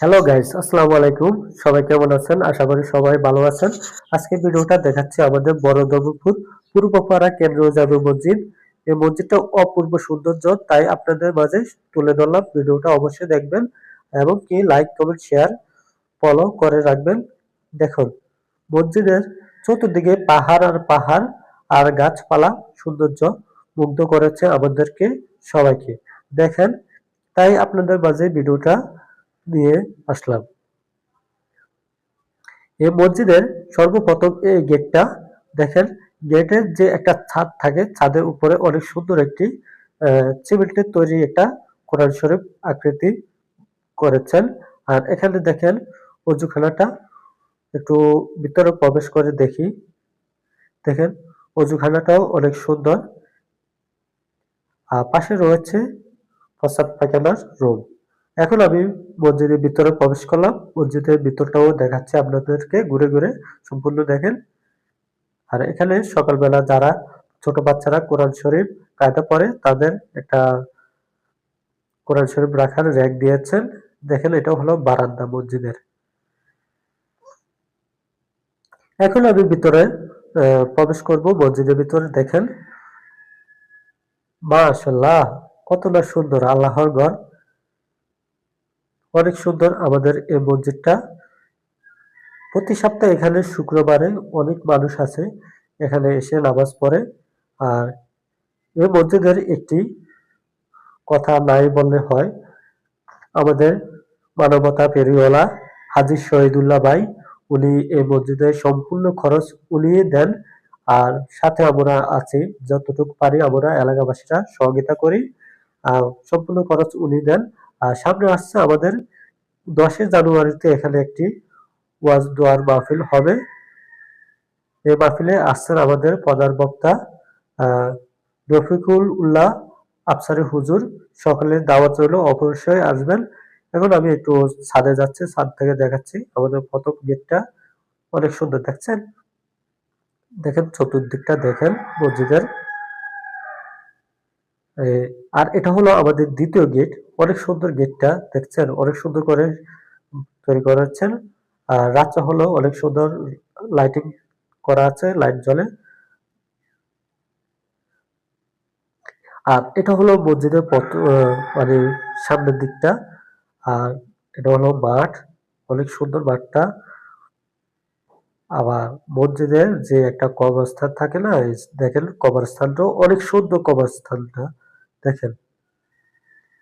Hello guys, আসসালামু আলাইকুম। সবাই কেমন আছেন? আশা করি সবাই ভালো আছেন। আজকে ভিডিওটা দেখাচ্ছি আমাদের বড়দবপুর পূর্বপাড়া কেন্দ্রীয় জামে মসজিদ। এই মসজিদটা অপূর্ব সৌন্দর্য, তাই আপনাদের মাঝে তুলে ধরলাম। ভিডিওটা অবশ্যই দেখবেন এবং কি লাইক, কমেন্ট, শেয়ার, ফলো করে রাখবেন। দেখুন, মসজিদের চতুর্দিকে পাহাড় আর পাহাড় আর গাছপালা সৌন্দর্য মুগ্ধ করেছে আমাদেরকে সবাইকে। দেখেন, তাই আপনাদের মাঝে ভিডিওটা নিয়ে আসলাম। এই মসজিদের সর্বপ্রথম এই গেটটা দেখেন। গেটের যে একটা ছাদ থাকে, ছাদের উপরে অনেক সুন্দর একটি সিমেন্টের তৈরি একটা কোরআন শরীফ আকৃতি করেছেন। আর এখানে দেখেন অজুখানাটা, একটু ভিতরে প্রবেশ করে দেখি। দেখেন, অজুখানাটাও অনেক সুন্দর। আর পাশে রয়েছে প্রস্রাব পায়খানার রুম। এখন আমি মসজিদের ভিতরে প্রবেশ করলাম। মসজিদের ভিতরটাও দেখাচ্ছে আপনাদেরকে ঘুরে ঘুরে, সম্পূর্ণ দেখেন। আর এখানে সকালবেলা যারা ছোট বাচ্চারা কোরআন শরীফ কায়দা পড়ে, তাদের একটা কোরআন শরীফ রাখার র্যাক দিয়েছেন। দেখেন, এটা হলো বারান্দা মসজিদের। এখন আমি ভিতরে প্রবেশ করব মসজিদের ভিতরে। দেখেন, মাশাআল্লাহ, কত না সুন্দর, আল্লাহর ঘর। অনেক সুন্দর আমাদের এই মসজিদটা। প্রতি সপ্তাহে এখানে শুক্রবারে অনেক মানুষ আছে, এখানে এসে নামাজ পড়ে। আর এই মসজিদের একটি কথা নাই বললে হয়। আমাদের মানবতা ফেরিওয়ালা হাজী শহীদুল্লাহ ভাই, উনি এই মসজিদের সম্পূর্ণ খরচ উনি দেন। আর সাথে আমরা আছি, যতটুকু পারি আমরা এলাকাবাসীরা সহযোগিতা করি। সম্পূর্ণ খরচ উনি দেন। আর সামনে আসছে আমাদের 10 জানুয়ারিতে এখানে একটি ওয়াজ দোয়ার মাহফিল হবে। এই মাহফিলে আসছেন আমাদের প্রধান বক্তা আহ রফিকুল উল্লাহ আফসারি হুজুর। সকলের দাওয়াত রইল, অবশ্যই আসবেন। এখন আমি একটু ছাদে যাচ্ছি, ছাদ থেকে দেখাচ্ছি আমাদের প্রথম গেটটা। অনেক সুন্দর দেখছেন। দেখেন চতুর্দিকটা দেখেন মসজিদের। আর এটা হলো আমাদের দ্বিতীয় গেট। অনেক সুন্দর গেটটা দেখছেন, অনেক সুন্দর করে তৈরি করেছেন। আর রাতটা হলো অনেক সুন্দর লাইটিং করা আছে, লাইট জ্বলে। আর এটা হলো মসজিদের মানে সামনের দিকটা। আর এটা হলো মাঠ, অনেক সুন্দর মাঠটা। আবার মসজিদের যে একটা কবরস্থান থাকে না, এই দেখেন কবরস্থানটাও অনেক সুন্দর। কবরস্থানটা দেখেন।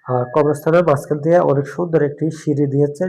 আর কবরস্থানের মাঝখান দিয়ে অনেক সুন্দর একটি সিঁড়ি দিয়েছে।